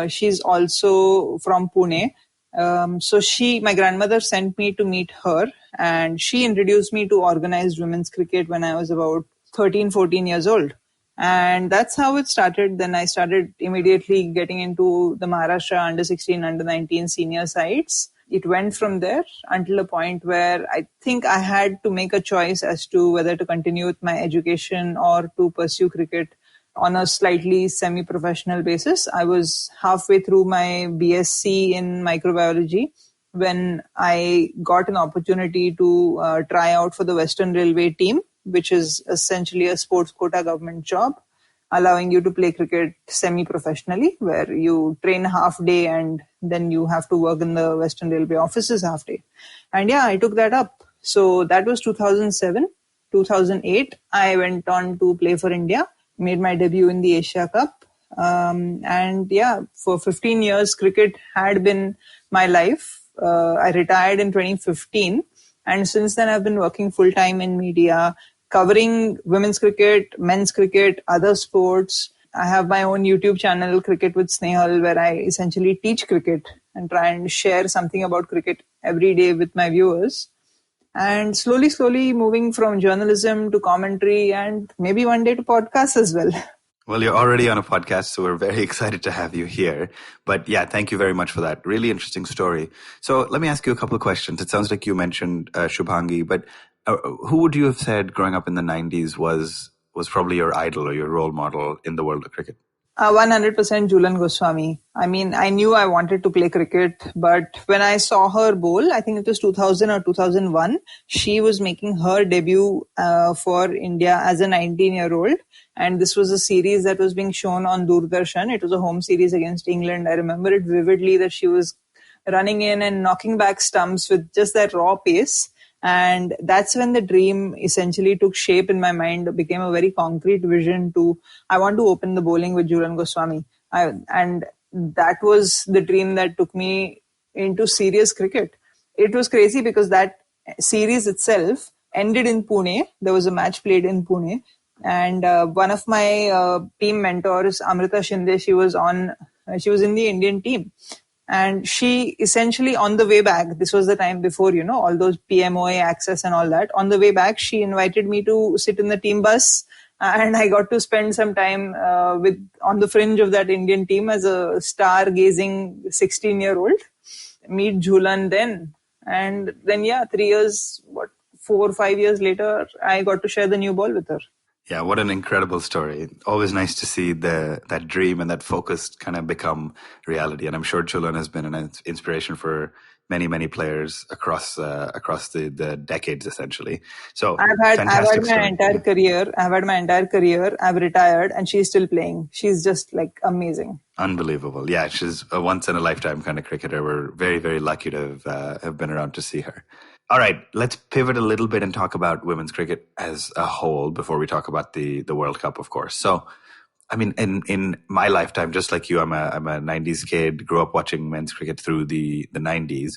She's also from Pune. So my grandmother sent me to meet her, and she introduced me to organized women's cricket when I was about 13, 14 years old. And that's how it started. Then I started immediately getting into the Maharashtra under-16, under-19 senior sides. It went from there until a point where I think I had to make a choice as to whether to continue with my education or to pursue cricket on a slightly semi-professional basis. I was halfway through my BSc in microbiology when I got an opportunity to try out for the Western Railway team, which is essentially a sports quota government job, allowing you to play cricket semi-professionally, where you train half day and then you have to work in the Western Railway offices half day. And yeah, I took that up. So that was 2007. 2008, I went on to play for India, made my debut in the Asia Cup. And yeah, for 15 years, cricket had been my life. I retired in 2015. And since then, I've been working full-time in media, covering women's cricket, men's cricket, other sports. I have my own YouTube channel, Cricket with Snehal, where I essentially teach cricket and try and share something about cricket every day with my viewers. And slowly moving from journalism to commentary and maybe one day to podcasts as well. Well, you're already on a podcast, so we're very excited to have you here. But yeah, thank you very much for that. Really interesting story. So let me ask you a couple of questions. It sounds like you mentioned Shubhangi, but who would you have said growing up in the 90s was probably your idol or your role model in the world of cricket? 100% Jhulan Goswami. I mean, I knew I wanted to play cricket, but when I saw her bowl, I think it was 2000 or 2001, she was making her debut for India as a 19-year-old. And this was a series that was being shown on Doordarshan. It was a home series against England. I remember it vividly that she was running in and knocking back stumps with just that raw pace. And that's when the dream essentially took shape in my mind. It became a very concrete vision I want to open the bowling with Jhulan Goswami. And that was the dream that took me into serious cricket. It was crazy because that series itself ended in Pune. There was a match played in Pune. And one of my team mentors, Amrita Shinde, she was in the Indian team. And she essentially on the way back, this was the time before, all those PMOA access and all that. On the way back, she invited me to sit in the team bus and I got to spend some time on the fringe of that Indian team as a stargazing 16-year-old. Meet Jhulan then. And then, 4 or 5 years later, I got to share the new ball with her. Yeah, what an incredible story. Always nice to see that dream and that focus kind of become reality. And I'm sure Jhulan has been an inspiration for many, many players across the decades, essentially. So I've had my entire career. I've retired and she's still playing. She's just like amazing. Unbelievable. Yeah, she's a once in a lifetime kind of cricketer. We're very, very lucky to have been around to see her. All right, let's pivot a little bit and talk about women's cricket as a whole before we talk about the World Cup, of course. So, I mean, in my lifetime, just like you, I'm a 90s kid, grew up watching men's cricket through the 90s.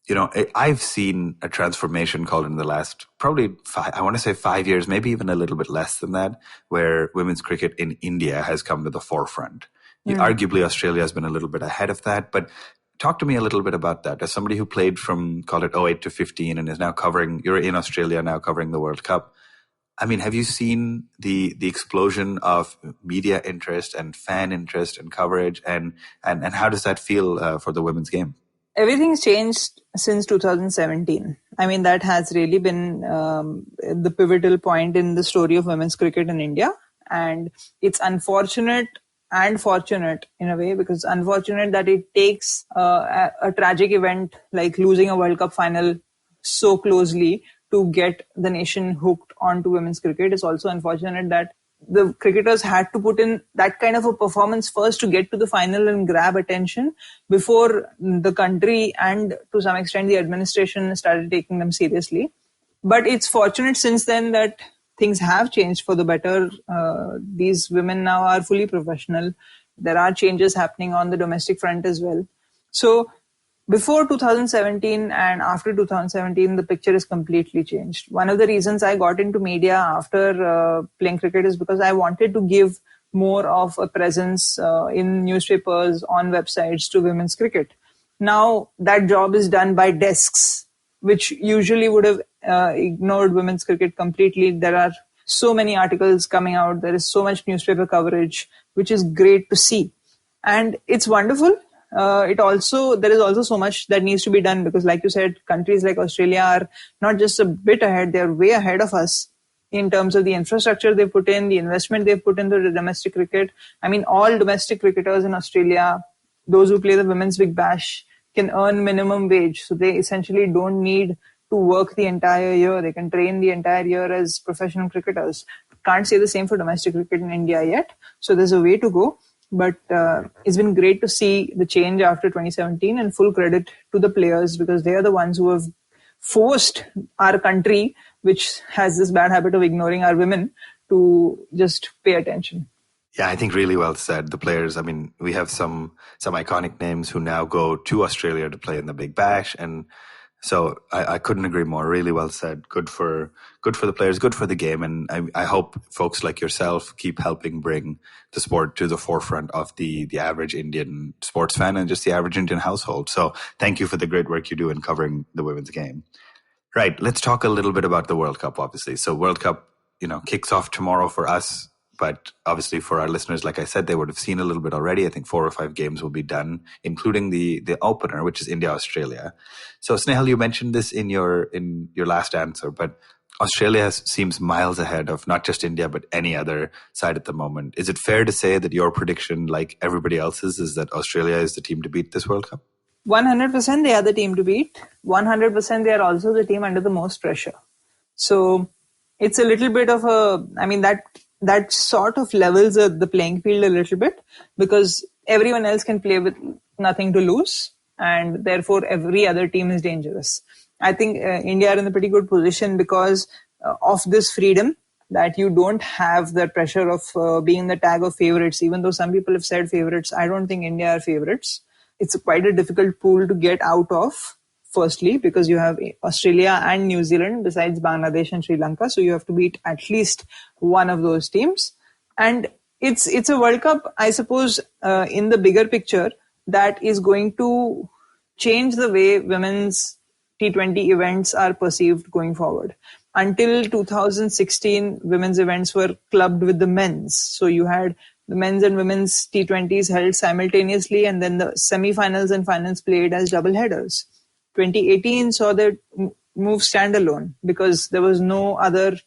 You know, I've seen a transformation called in the last probably 5 years, maybe even a little bit less than that, where women's cricket in India has come to the forefront. Arguably, Australia has been a little bit ahead of that, but talk to me a little bit about that. As somebody who played from, call it 08 to 15 and is now you're in Australia now covering the World Cup. I mean, have you seen the explosion of media interest and fan interest and coverage, and how does that feel for the women's game? Everything's changed since 2017. I mean, that has really been the pivotal point in the story of women's cricket in India. And it's unfortunate and fortunate in a way, because unfortunate that it takes a tragic event like losing a World Cup final so closely to get the nation hooked onto women's cricket. It's also unfortunate that the cricketers had to put in that kind of a performance first to get to the final and grab attention before the country and to some extent the administration started taking them seriously. But it's fortunate since then that things have changed for the better. These women now are fully professional. There are changes happening on the domestic front as well. So before 2017 and after 2017, the picture is completely changed. One of the reasons I got into media after playing cricket is because I wanted to give more of a presence in newspapers, on websites to women's cricket. Now that job is done by desks, which usually would have ignored women's cricket completely. There are so many articles coming out. There is so much newspaper coverage, which is great to see. And it's wonderful. There is also so much that needs to be done because, like you said, countries like Australia are not just a bit ahead, they're way ahead of us in terms of the infrastructure they put in, the investment they've put into the domestic cricket. I mean, all domestic cricketers in Australia, those who play the Women's Big Bash, can earn minimum wage. So they essentially don't need to work the entire year. They can train the entire year as professional cricketers. Can't say the same for domestic cricket in India yet. So there's a way to go. But it's been great to see the change after 2017, and full credit to the players because they are the ones who have forced our country, which has this bad habit of ignoring our women, to just pay attention. Yeah, I think really well said. The players, I mean, we have some iconic names who now go to Australia to play in the Big Bash, and so I couldn't agree more. Really well said. Good for the players, good for the game. And I hope folks like yourself keep helping bring the sport to the forefront of the average Indian sports fan and just the average Indian household. So thank you for the great work you do in covering the women's game. Right. Let's talk a little bit about the World Cup, obviously. So World Cup, kicks off tomorrow for us. But obviously for our listeners, like I said, they would have seen a little bit already. I think 4 or 5 games will be done, including the opener, which is India-Australia. So Snehal, you mentioned this in your last answer, but Australia seems miles ahead of not just India, but any other side at the moment. Is it fair to say that your prediction, like everybody else's, is that Australia is the team to beat this World Cup? 100% they are the team to beat. 100% they are also the team under the most pressure. So it's a little bit of that sort of levels the playing field a little bit because everyone else can play with nothing to lose and therefore every other team is dangerous. I think India are in a pretty good position because of this freedom that you don't have the pressure of being the tag of favorites. Even though some people have said favorites, I don't think India are favorites. It's quite a difficult pool to get out of. Firstly, because you have Australia and New Zealand besides Bangladesh and Sri Lanka. So you have to beat at least one of those teams. And it's a World Cup, I suppose, in the bigger picture that is going to change the way women's T20 events are perceived going forward. Until 2016, women's events were clubbed with the men's. So you had the men's and women's T20s held simultaneously and then the semi-finals and finals played as double headers. 2018 saw that move standalone because there was no other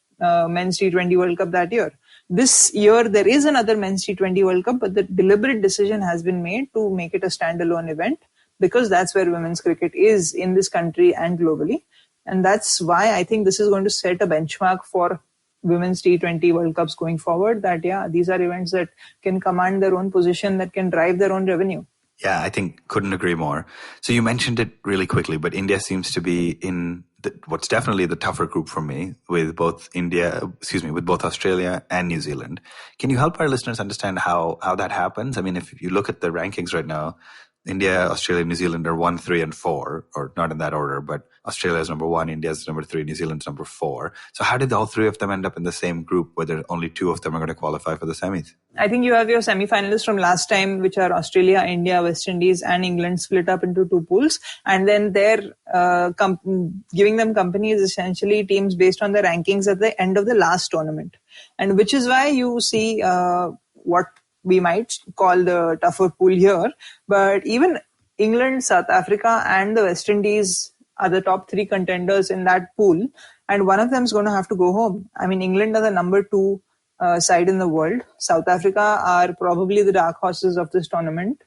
men's T20 World Cup that year. This year, there is another men's T20 World Cup, but the deliberate decision has been made to make it a standalone event because that's where women's cricket is in this country and globally. And that's why I think this is going to set a benchmark for women's T20 World Cups going forward that, these are events that can command their own position, that can drive their own revenue. Yeah, I think couldn't agree more. So you mentioned it really quickly, but India seems to be in what's definitely the tougher group for me with both with both Australia and New Zealand. Can you help our listeners understand how that happens? I mean, if you look at the rankings right now, India, Australia, New Zealand are 1, 3, and 4, or not in that order, but Australia is number 1, India is number 3, New Zealand's number 4. So how did all three of them end up in the same group where there only 2 of them are going to qualify for the semis? I think you have your semi-finalists from last time, which are Australia, India, West Indies, and England, split up into 2 pools. And then they're giving them company is essentially teams based on the rankings at the end of the last tournament. And which is why you see what we might call the tougher pool here. But even England, South Africa, and the West Indies are the top 3 contenders in that pool. And one of them is going to have to go home. I mean, England are the number 2 side in the world. South Africa are probably the dark horses of this tournament.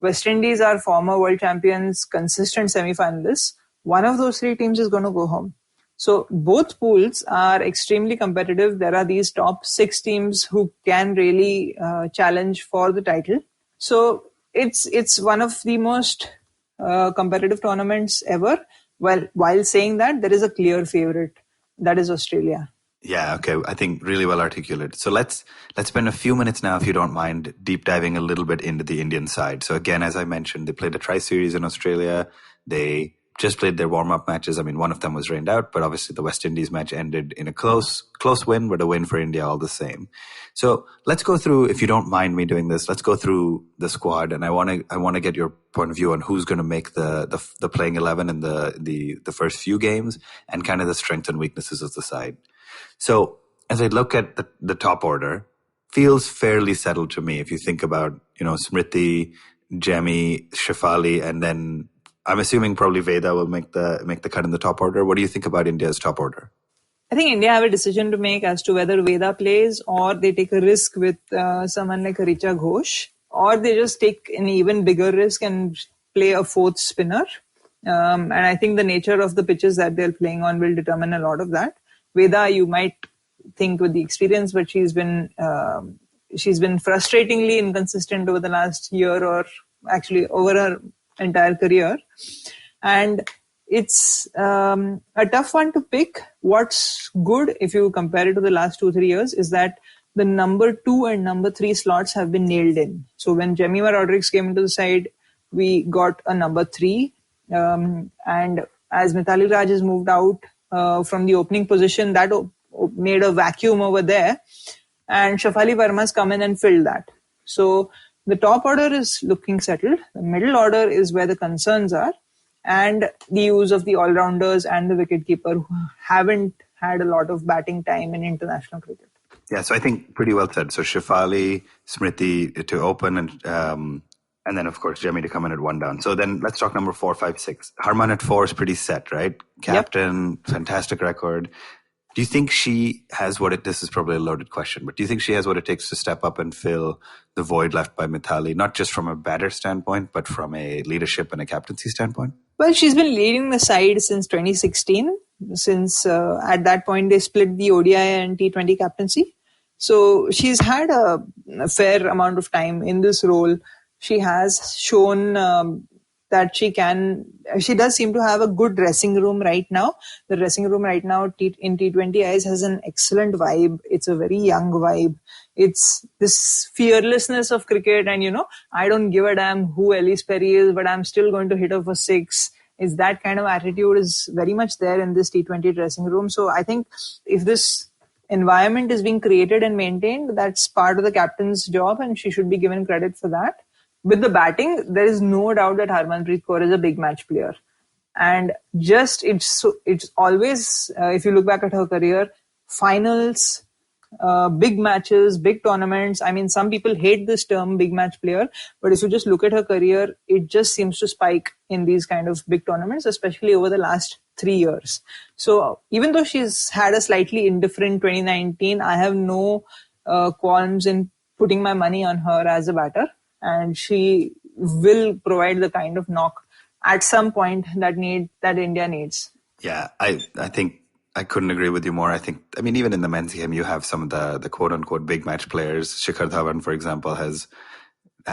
West Indies are former world champions, consistent semi-finalists. One of those 3 teams is going to go home. So both pools are extremely competitive. There are these top 6 teams who can really challenge for the title. So it's one of the most competitive tournaments ever. Well, while saying that, there is a clear favorite. That is Australia. Yeah, okay. I think really well articulated. So let's spend a few minutes now, if you don't mind, deep diving a little bit into the Indian side. So again, as I mentioned, they played a tri-series in Australia. They just played their warm-up matches. I mean, one of them was rained out, but obviously the West Indies match ended in a close win, but a win for India all the same. So let's go through, if you don't mind me doing this, let's go through the squad, and I want to get your point of view on who's going to make the playing 11 in the first few games, and kind of the strengths and weaknesses of the side. So as I look at the top order, feels fairly settled to me. If you think about, Smriti, Jemmy, Shefali, and then I'm assuming probably Veda will make the cut in the top order. What do you think about India's top order? I think India have a decision to make as to whether Veda plays or they take a risk with someone like Richa Ghosh, or they just take an even bigger risk and play a 4th spinner. And I think the nature of the pitches that they're playing on will determine a lot of that. Veda, you might think with the experience, but she's been frustratingly inconsistent over the last year, or actually over her entire career. And it's a tough one to pick. What's good, if you compare it to the last 2-3 years, is that the number 2 and number 3 slots have been nailed in. So when Jemima Rodrigues came into the side, we got a number 3. And as Mithali Raj has moved out from the opening position, that made a vacuum over there. And Shefali Verma's come in and filled that. So the top order is looking settled. The middle order is where the concerns are. And the use of the all-rounders and the wicketkeeper who haven't had a lot of batting time in international cricket. Yeah, so I think pretty well said. So Shefali, Smriti to open, and then, of course, Jemmy to come in at 1 down. So then let's talk number 4, 5, 6. Harman at 4 is pretty set, right? Captain, yep. Fantastic record. Do you think she has this is probably a loaded question, but do you think she has what it takes to step up and fill the void left by Mithali, not just from a batter standpoint, but from a leadership and a captaincy standpoint? Well, she's been leading the side since 2016, since at that point they split the ODI and T20 captaincy. So she's had a fair amount of time in this role. She has shown that she does seem to have a good dressing room right now. The dressing room right now in T20 eyes has an excellent vibe. It's a very young vibe. It's this fearlessness of cricket, and I don't give a damn who Ellis Perry is, but I'm still going to hit her for 6. Is that kind of attitude is very much there in this T20 dressing room. So I think if this environment is being created and maintained, that's part of the captain's job, and she should be given credit for that. With the batting, there is no doubt that Harmanpreet Kaur is a big match player. And it's always, if you look back at her career, finals, big matches, big tournaments. I mean, some people hate this term, big match player, but if you just look at her career, it just seems to spike in these kind of big tournaments, especially over the last 3 years. So even though she's had a slightly indifferent 2019, I have no qualms in putting my money on her as a batter. And she will provide the kind of knock at some point that India needs. Yeah, I think I couldn't agree with you more. I mean, even in the men's game, you have some of the quote-unquote big match players. Shikhar Dhawan, for example, has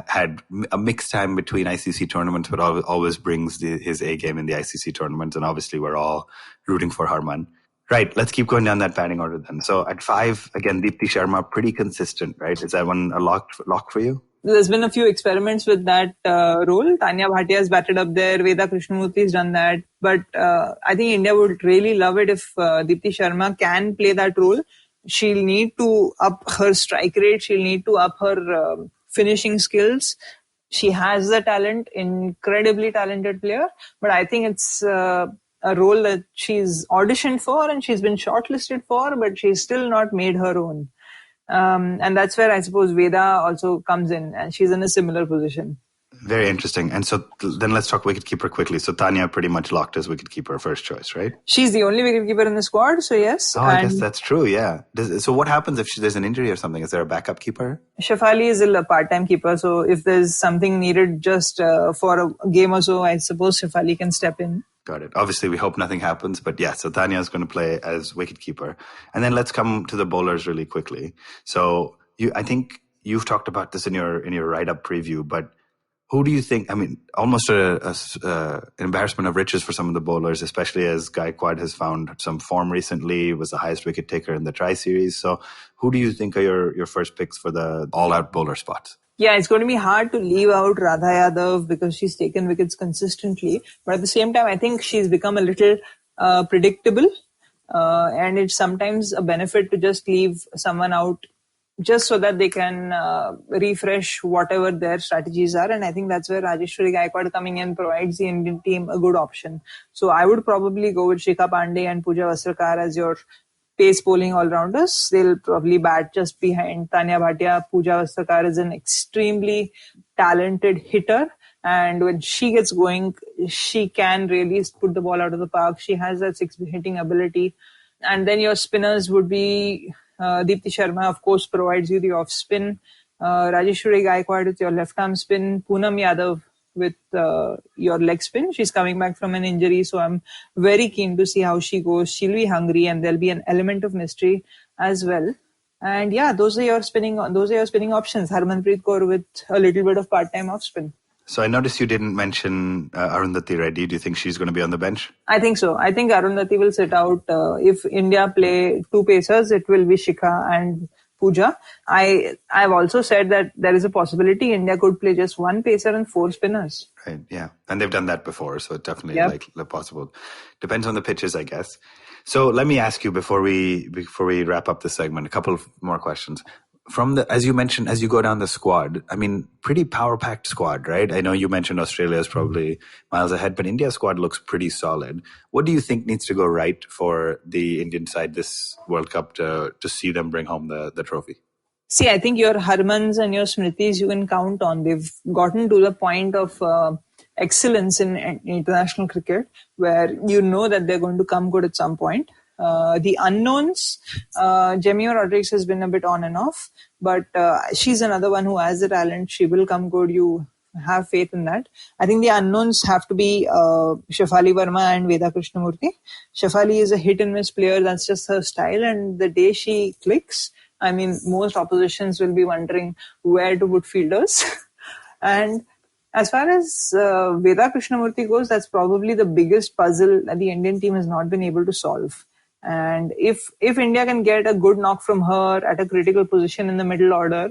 had a mixed time between ICC tournaments, but always brings his A game in the ICC tournaments. And obviously, we're all rooting for Harman. Right, let's keep going down that batting order then. So at 5, again, Deepti Sharma, pretty consistent, right? Is that one a lock for you? There's been a few experiments with that role. Tanya Bhatia has batted up there. Veda Krishnamurthy has done that. But I think India would really love it if Deepti Sharma can play that role. She'll need to up her strike rate. She'll need to up her finishing skills. She has the talent, incredibly talented player. But I think it's a role that she's auditioned for and she's been shortlisted for, but she's still not made her own. And that's where I suppose Veda also comes in, and she's in a similar position. Very interesting. And so then let's talk wicketkeeper quickly. So Tanya pretty much locked as wicketkeeper first choice, right? She's the only wicketkeeper in the squad, so yes. Oh, I guess that's true, yeah. So what happens if there's an injury or something? Is there a backup keeper? Shafali is a part-time keeper, so if there's something needed just for a game or so, I suppose Shafali can step in. Got it. Obviously, we hope nothing happens, but yeah, so Tanya is going to play as wicketkeeper. And then let's come to the bowlers really quickly. So I think you've talked about this in your write-up preview, but who do you think, I mean, almost an embarrassment of riches for some of the bowlers, especially as Gaikwad has found some form recently, was the highest wicket taker in the Tri-Series. So who do you think are your first picks for the all-out bowler spots? Yeah, it's going to be hard to leave out Radha Yadav because she's taken wickets consistently. But at the same time, I think she's become a little predictable. And it's sometimes a benefit to just leave someone out just so that they can refresh whatever their strategies are. And I think that's where Rajeshwari Gaikwad coming in provides the Indian team a good option. So I would probably go with Shikha Pandey and Pooja Vastrakar as your pace bowling all-rounders. They'll probably bat just behind Tanya Bhatia. Pooja Vastrakar is an extremely talented hitter. And when she gets going, she can really put the ball out of the park. She has that six hitting ability. And then your spinners would be Deepti Sharma, of course, provides you the off-spin. Rajeshwari Gaikwad with your left-arm spin. Poonam Yadav with your leg spin. She's coming back from an injury, so I'm very keen to see how she goes. She'll be hungry, and there'll be an element of mystery as well. And yeah, those are your spinning options. Harmanpreet Kaur with a little bit of part-time off-spin. So I noticed you didn't mention Arundhati Reddy. Do you think she's going to be on the bench? I think so. I think Arundhati will sit out. If India play two pacers, it will be Shikha and Pooja. I've also said that there is a possibility India could play just one pacer and four spinners. Right, yeah. And they've done that before, so it's definitely like possible. Depends on the pitches, I guess. So let me ask you before we wrap up this segment, a couple of more questions. As you mentioned, as you go down the squad, I mean, pretty power-packed squad, right? I know you mentioned Australia is probably miles ahead, but India's squad looks pretty solid. What do you think needs to go right for the Indian side this World Cup to see them bring home the trophy? See, I think your Harmans and your Smritis you can count on. They've gotten to the point of excellence in international cricket where you know that they're going to come good at some point. The unknowns, Jamie Rodriguez has been a bit on and off, but she's another one who has the talent. She will come good. You have faith in that. I think the unknowns have to be Shafali Verma and Veda Krishnamurthy. Shafali is a hit-and-miss player. That's just her style. And the day she clicks, I mean, most oppositions will be wondering where to put fielders. And as far as Veda Krishnamurthy goes, that's probably the biggest puzzle that the Indian team has not been able to solve. And if India can get a good knock from her at a critical position in the middle order,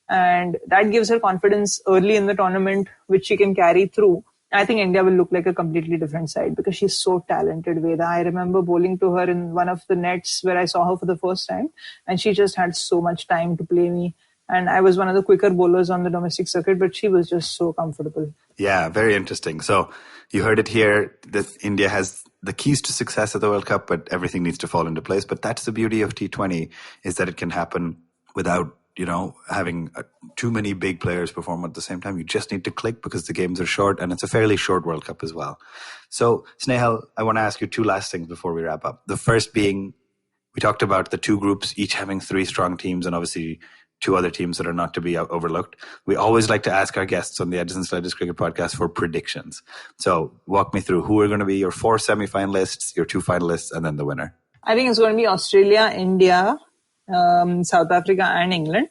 and that gives her confidence early in the tournament, which she can carry through, I think India will look like a completely different side because she's so talented, Veda. I remember bowling to her in one of the nets where I saw her for the first time, and she just had so much time to play me. And I was one of the quicker bowlers on the domestic circuit, but she was just so comfortable. Yeah, very interesting. So you heard it here that India has the keys to success at the World Cup, but everything needs to fall into place. But that's the beauty of T20 is that it can happen without, having too many big players perform at the same time. You just need to click because the games are short and it's a fairly short World Cup as well. So Snehal, I want to ask you two last things before we wrap up. The first being, we talked about the two groups, each having three strong teams and obviously two other teams that are not to be overlooked. We always like to ask our guests on the Edges and Sledges Cricket Podcast for predictions. So walk me through who are going to be your four semi-finalists, your two finalists, and then the winner. I think it's going to be Australia, India, South Africa and England.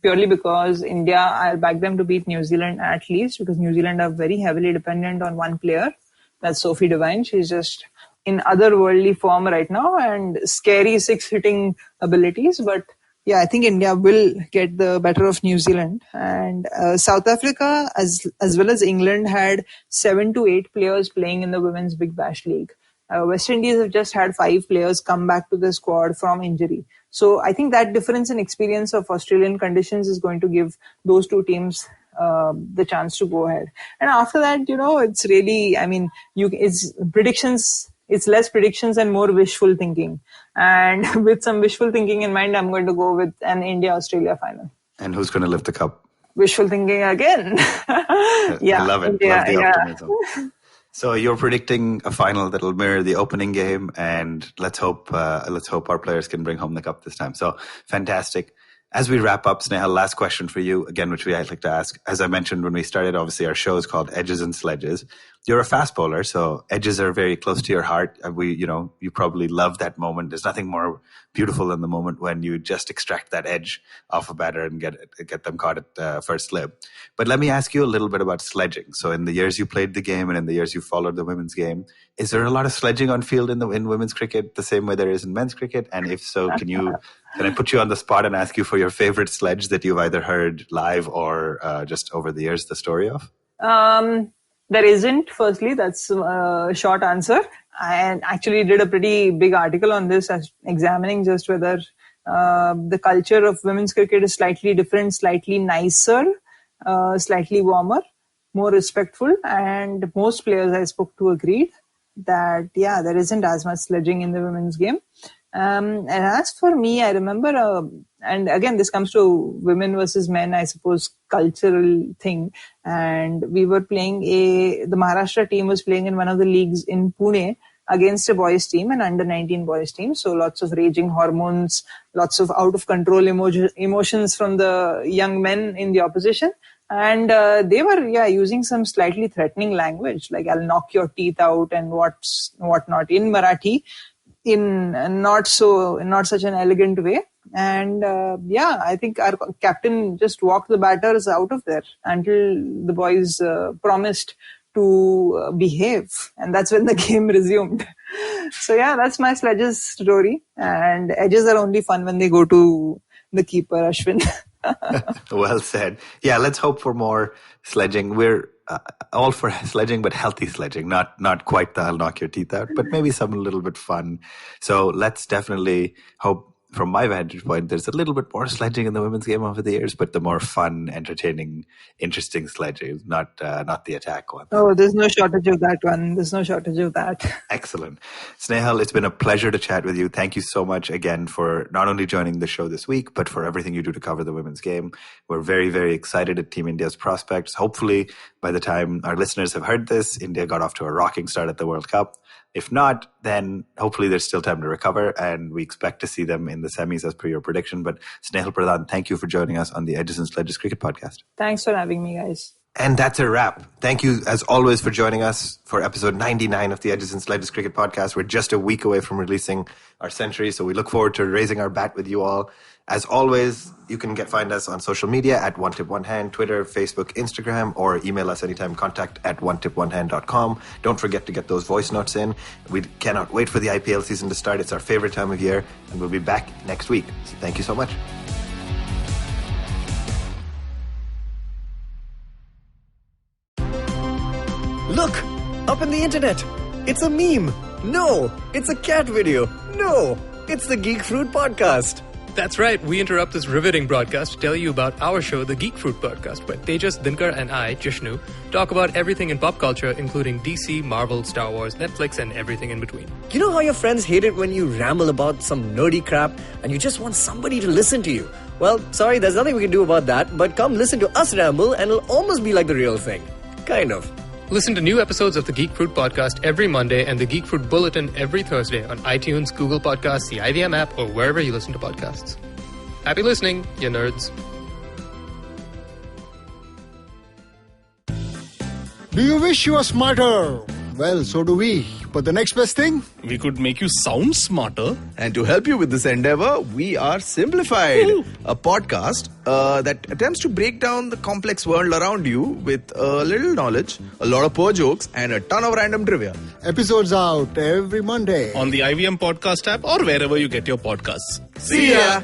purely because India, I'll back them to beat New Zealand at least, because New Zealand are very heavily dependent on one player. That's Sophie Devine. She's just in otherworldly form right now and scary 6-hitting abilities. But yeah, I think India will get the better of New Zealand. And South Africa, as well as England, had 7 to 8 players playing in the Women's Big Bash League. West Indies have just had 5 players come back to the squad from injury. So I think that difference in experience of Australian conditions is going to give those two teams the chance to go ahead. And after that, it's really, it's predictions. It's less predictions and more wishful thinking. And with some wishful thinking in mind, I'm going to go with an India-Australia final. And who's going to lift the cup? Wishful thinking again. Yeah, I love it. India, love the optimism. Yeah. So you're predicting a final that'll mirror the opening game, and let's hope our players can bring home the cup this time. So fantastic. As we wrap up, Snehal, last question for you, again, which I'd like to ask. As I mentioned when we started, obviously our show is called Edges and Sledges. You're a fast bowler, so edges are very close to your heart. You probably love that moment. There's nothing more beautiful than the moment when you just extract that edge off a batter and get them caught at first slip. But let me ask you a little bit about sledging. So in the years you played the game and in the years you followed the women's game, is there a lot of sledging on field in women's cricket the same way there is in men's cricket? And if so, can I put you on the spot and ask you for your favorite sledge that you've either heard live or just over the years the story of? There isn't, firstly. That's a short answer. I actually did a pretty big article on this, examining just whether the culture of women's cricket is slightly different, slightly nicer, slightly warmer, more respectful. And most players I spoke to agreed that, yeah, there isn't as much sledging in the women's game. And as for me, I remember, and again, this comes to women versus men, I suppose, cultural thing. And we were playing the Maharashtra team was playing in one of the leagues in Pune against a boys team, an under-19 boys team. So lots of raging hormones, lots of out-of-control emotions from the young men in the opposition. And they were, using some slightly threatening language, like I'll knock your teeth out and whatnot in Marathi, in not such an elegant way. And I think our captain just walked the batters out of there until the boys promised to behave, and that's when the game resumed. So that's my Sledges story. And edges are only fun when they go to the keeper, Ashwin. Well said. Yeah, let's hope for more sledging. We're all for sledging, but healthy sledging, not quite the I'll knock your teeth out, but maybe some a little bit fun. So let's definitely hope, from my vantage point, there's a little bit more sledging in the women's game over the years, but the more fun, entertaining, interesting sledging, not the attack one. Oh, there's no shortage of that one. There's no shortage of that. Excellent. Snehal, it's been a pleasure to chat with you. Thank you so much again for not only joining the show this week, but for everything you do to cover the women's game. We're very, very excited at Team India's prospects. Hopefully, by the time our listeners have heard this, India got off to a rocking start at the World Cup. If not, then hopefully there's still time to recover, and we expect to see them in the semis as per your prediction. But Snehal Pradhan, thank you for joining us on the Edges and Sledges Cricket Podcast. Thanks for having me, guys. And that's a wrap. Thank you, as always, for joining us for episode 99 of the Edges and Sledges Cricket Podcast. We're just a week away from releasing our century, so we look forward to raising our bat with you all. As always, you can find us on social media at One Tip One Hand, Twitter, Facebook, Instagram, or email us anytime, contact@onetiponehand.com. Don't forget to get those voice notes in. We cannot wait for the IPL season to start. It's our favorite time of year, and we'll be back next week. So thank you so much. Look! Up in the internet! It's a meme! No! It's a cat video! No! It's the Geek Fruit Podcast! That's right, we interrupt this riveting broadcast to tell you about our show, The Geek Fruit Podcast, where Tejas, Dinkar and I, Jishnu, talk about everything in pop culture, including DC, Marvel, Star Wars, Netflix, and everything in between. You know how your friends hate it when you ramble about some nerdy crap and you just want somebody to listen to you? Well, sorry, there's nothing we can do about that, but come listen to us ramble and it'll almost be like the real thing. Kind of. Listen to new episodes of the Geek Fruit Podcast every Monday and the Geek Fruit Bulletin every Thursday on iTunes, Google Podcasts, the IVM app, or wherever you listen to podcasts. Happy listening, you nerds. Do you wish you were smarter? Well, so do we. But the next best thing? We could make you sound smarter. And to help you with this endeavor, we are Simplified, a podcast that attempts to break down the complex world around you with a little knowledge, a lot of poor jokes, and a ton of random trivia. Episodes out every Monday On the IVM Podcast app or wherever you get your podcasts. See ya!